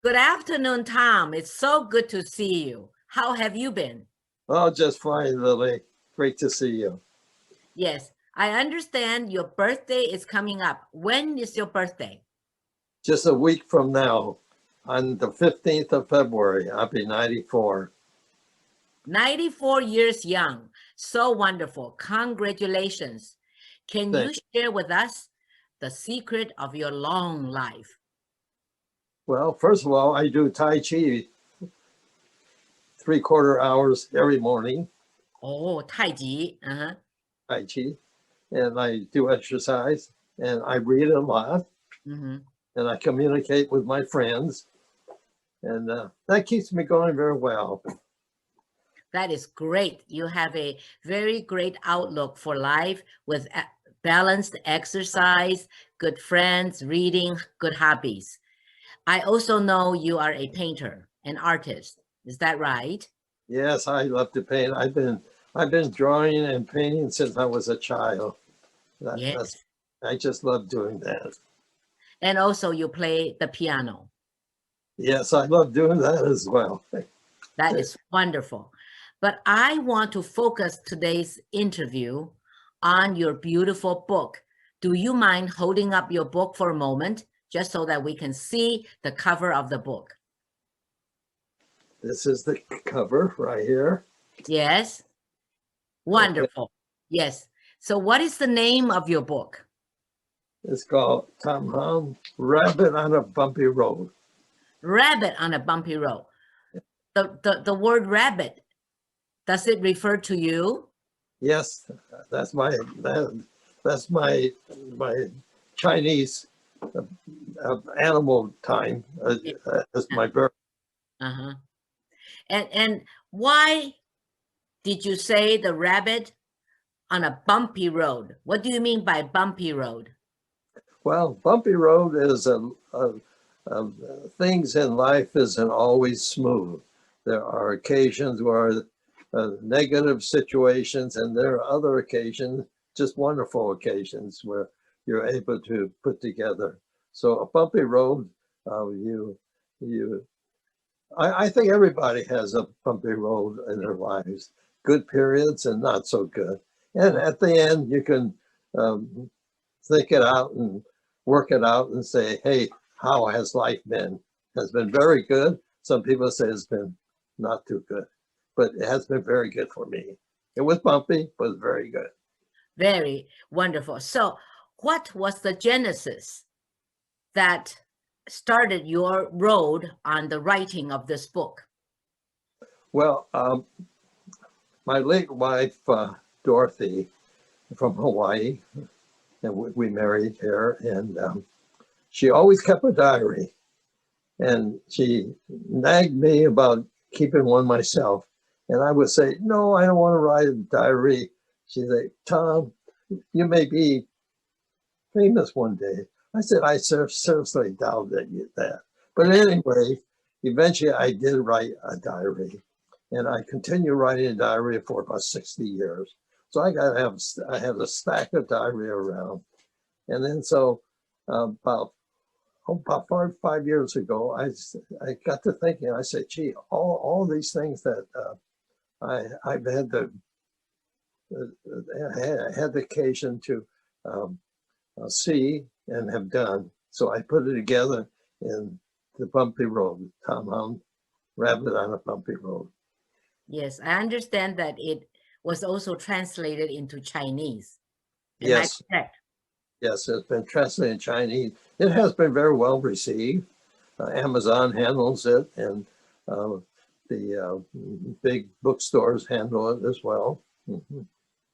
Good afternoon, Tom. It's so good to see you. How have you been? Oh, just fine, Lily. Great to see you. Yes, I understand your birthday is coming up. When is your birthday? Just a week from now, on the 15th of February, I'll be 94. 94 years young. So wonderful. Congratulations. Can you Thank you. share with us the secret of your long life? Well, first of all, I do Tai Chi 3/4 hours every morning, Oh, 太极. Uh-huh. Tai Chi, and I do exercise and I read a lot Mm-hmm. and I communicate with my friends. And that keeps me going very well. That is great. You have a very great outlook for life with balanced exercise, good friends, reading, good hobbies. I also know you are a painter, an artist. Is that right? Yes, I love to paint. I've been drawing and painting since I was a child. That's Yes. I just love doing that. And also you play the piano. Yes, I love doing that as well. That is wonderful. But I want to focus today's interview on your beautiful book. Do you mind holding up your book for a moment, just so that we can see the cover of the book? This is the cover right here. Yes. Okay, Wonderful. Yes. So what is the name of your book? it's called Tom Hum Rabbit on a Bumpy Road. Rabbit on a Bumpy Road. The word rabbit, does it refer to you? Yes, that's that's my Chinese animal time Yeah. as my birth. Uh-huh. And why did you say the rabbit on a bumpy road? What do you mean by bumpy road? Well, bumpy road is a things in life isn't always smooth. There are occasions where negative situations, and there are other occasions, just wonderful occasions where you're able to put together. So a bumpy road, you you. I think everybody has a bumpy road in their lives, good periods and not so good. And at the end, you can um, think it out and work it out and say, hey, how has life been? Has been very good. Some people say it's been not too good, but it has been very good for me. It was bumpy, but it's very good. Very wonderful. So what was the genesis that started your road on the writing of this book? Well, my late wife, Dorothy, from Hawaii, and we married here, and she always kept a diary. And she nagged me about keeping one myself. And I would say, no, I don't want to write a diary. She'd say, Tom, you may be famous one day. I said, I seriously doubt that. But anyway, eventually I did write a diary. And I continued writing a diary for about 60 years. So I have a stack of diary around. And then so about 5 years ago, I got to thinking. I said, "Gee, all these things that I've had had the occasion to um, see and have done." So I put it together in the bumpy road, Tom Hum, Rabbit on a Bumpy Road. Yes, I understand that it was also translated into Chinese. Am I Yes, correct? yes, it's been translated in Chinese. It has been very well received. Amazon handles it, and uh, the big bookstores handle it as well. Mhm.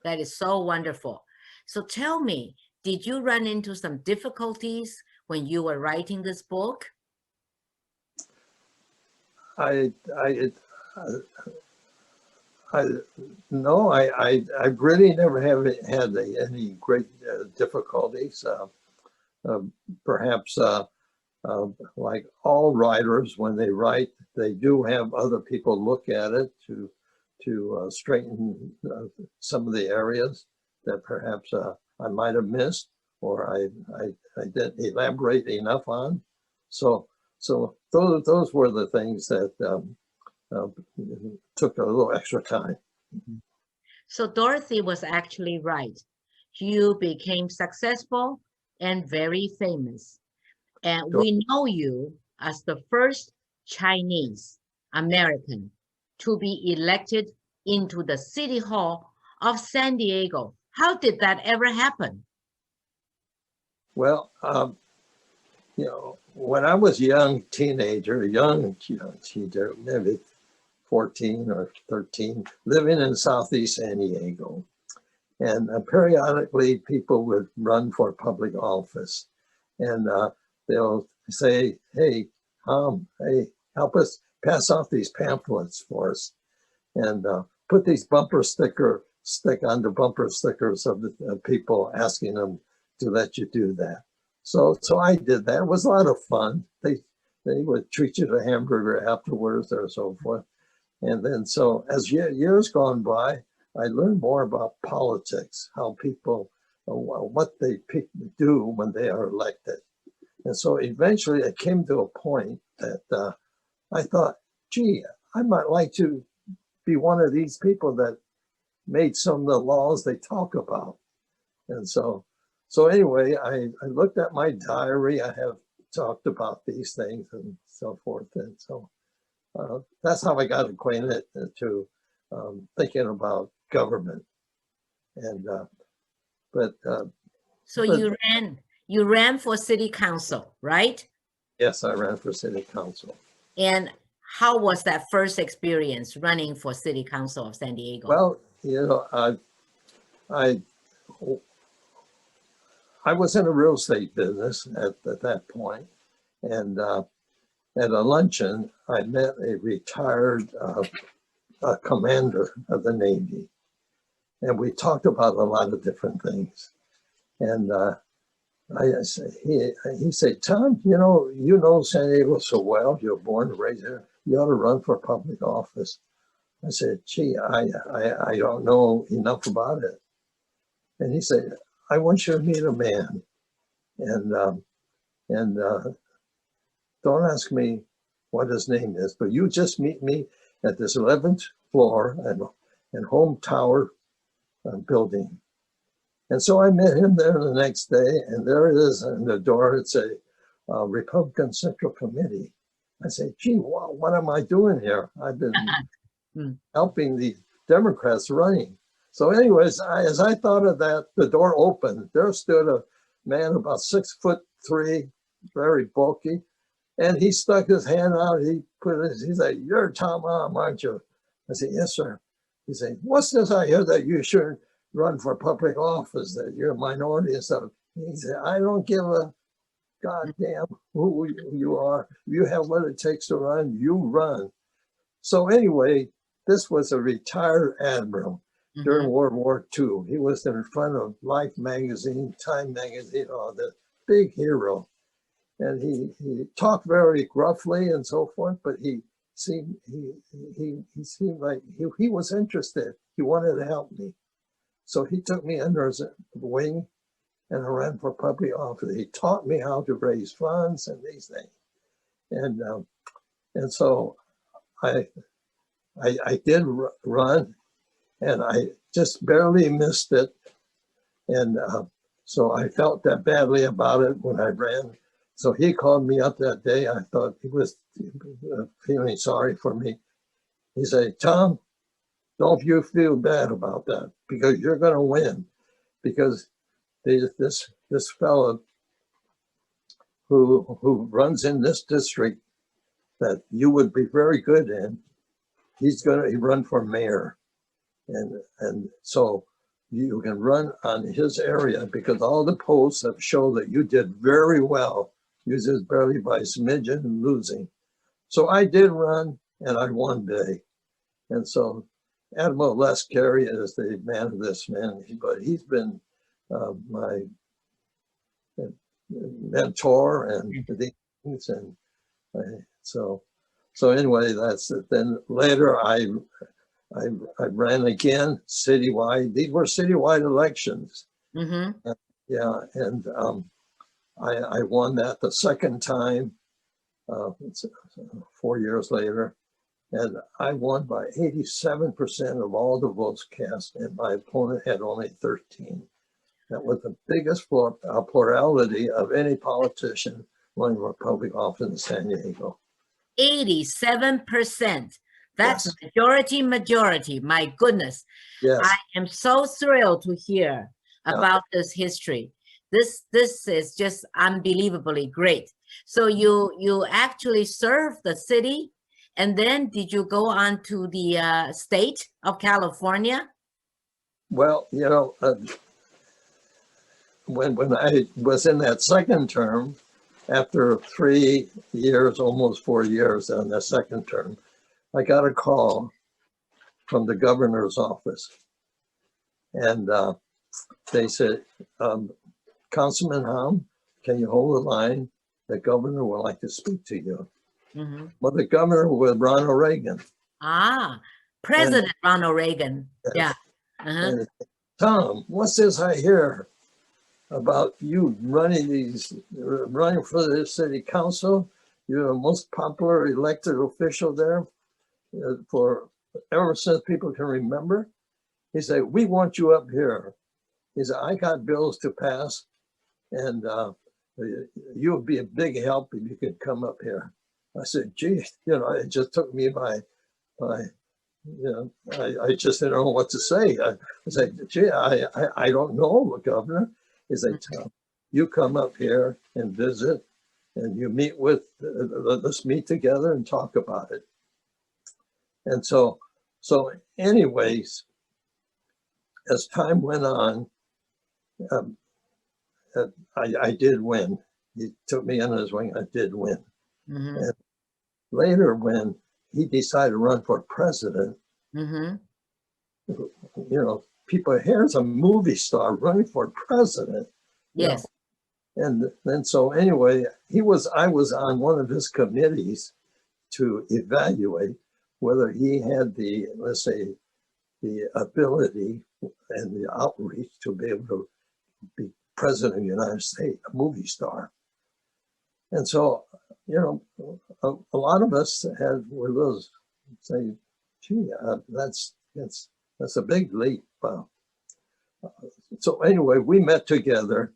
That is so wonderful. So tell me, did you run into some difficulties when you were writing this book? I, I, I, no, I really never have had any great difficulties. Uh, Perhaps like all writers, when they write, they do have other people look at it to straighten some of the areas that perhaps I might have missed or I didn't elaborate enough on. So So those were the things that uh, took a little extra time. So Dorothy was actually right. You became successful and very famous. And we know you as the first Chinese American to be elected into the City Hall of San Diego. How did that ever happen? Well, when I was a young teenager, maybe 14 or 13, living in Southeast San Diego. And periodically people would run for public office, and they'll say, hey, hey, help us pass off these pamphlets for us, and put these stick on the bumper stickers of the people asking them to let you do that. So I did that. It was a lot of fun. They would treat you to a hamburger afterwards or so forth. And then so as years gone by, I learned more about politics, how people, what they do when they are elected. And so eventually it came to a point that I thought, gee, I might like to be one of these people that made some of the laws they talk about. And so anyway, I looked at my diary. I have talked about these things and so forth. And so that's how I got acquainted to thinking about government. And So you ran for city council, right? yes, I ran for city council. And how was that first experience running for city council of San Diego? Well, I was in a real estate business at that point, and at a luncheon, I met a retired commander of the Navy, and we talked about a lot of different things. And he said, Tom, you know San Diego so well. You're born and raised there. You ought to run for public office. I said, gee, I don't know enough about it. And he said, I want you to meet a man, and don't ask me what his name is, but you just meet me at this 11th floor and home tower building. And so I met him there the next day, and there it is in the door. It's a Republican Central Committee. I say, gee, what am I doing here? I've been helping the Democrats running. So anyways, as I thought of that, the door opened. There stood a man about 6'3", very bulky, and he stuck his hand out. He said, you're Tom Allen, aren't you? I said, yes, sir. He said, what's this I hear that you should run for public office, that you're a minority and stuff? He said, I don't give a goddamn who you are. If you have what it takes to run, you run. So anyway, this was a retired admiral during World War II. He was in front of Life magazine, Time magazine, the big hero. And he talked very gruffly and so forth, but he seemed like he was interested. He wanted to help me. So he took me under his wing and I ran for public office. He taught me how to raise funds and these things. And so I did run, and I just barely missed it. And so I felt that badly about it when I ran. So he called me up that day. I thought he was feeling sorry for me. He said, Tom, don't you feel bad about that, because you're going to win. Because this fellow who runs in this district that you would be very good in, he's going to run for mayor. And so you can run on his area, because all the polls have shown that you did very well. You just barely by a smidgen and losing. So I did run, and I won big. And so Admiral Les Carey is the man of this man, but he's been my mentor and things. And so anyway, that's it. Then later I ran again citywide. These were citywide elections. Yeah, and I won that the second time, It's 4 years later, and I won by 87% of all the votes cast, and my opponent had only 13. That was the biggest plurality of any politician running for public office in San Diego. 87%. That's Yes. majority. My goodness. Yes. I am so thrilled to hear about this history. This is just unbelievably great. So you actually served the city, and then did you go on to the state of California? Well, you know, when I was in that second term, after 3 years, almost 4 years on the second term, I got a call from the governor's office. And they said, Councilman Hom, can you hold the line? The governor would like to speak to you. Mm-hmm. Well, the governor was Ronald Reagan. Ah, President Ronald Reagan. Yeah. Uh-huh. And Tom, what's this I hear about you running for the city council? You're the most popular elected official there for ever since people can remember. He said, we want you up here. He said, I got bills to pass, and you would be a big help if you could come up here. I said, gee, you know, it just took me by you know, I just didn't know what to say. I said, gee, I don't know, Governor. He said, Tom, you come up here and visit, and you meet with, let's meet together and talk about it. And so anyways, as time went on, I did win. He took me under his wing. I did win. Mm-hmm. And later, when he decided to run for president, Mm-hmm. you know, people, here's a movie star running for president. Yes. You know? And then so anyway, I was on one of his committees to evaluate whether he had the, let's say, the ability and the outreach to be able to be president of the United States, a movie star. And so, you know, a lot of us were those say, gee, that's a big leap. So anyway, we met together,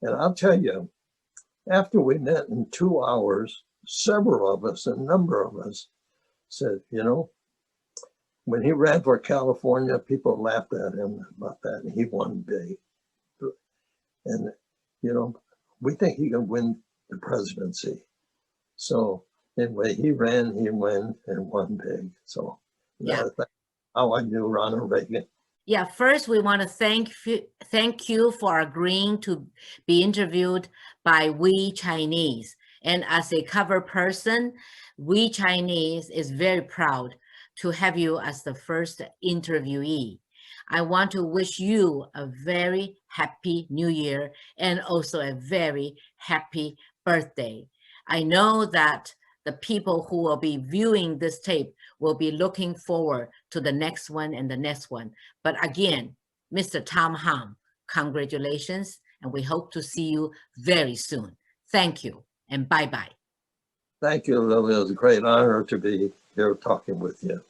and I'll tell you, after we met in 2 hours, several of us, a number of us said, you know, when he ran for California, people laughed at him about that, and he won big. And, you know, we think he can win the presidency. So anyway, he ran, he won, and won big. So Yeah. that's how I knew Ronald Reagan. Yeah, first we want to thank you for agreeing to be interviewed by We Chinese. And as a cover person, We Chinese is very proud to have you as the first interviewee. I want to wish you a very happy New Year and also a very happy birthday. I know that the people who will be viewing this tape will be looking forward to the next one and the next one. But again, Mr. Tom Hom, congratulations, and we hope to see you very soon. Thank you, and bye-bye. Thank you, Lily. It was a great honor to be here talking with you.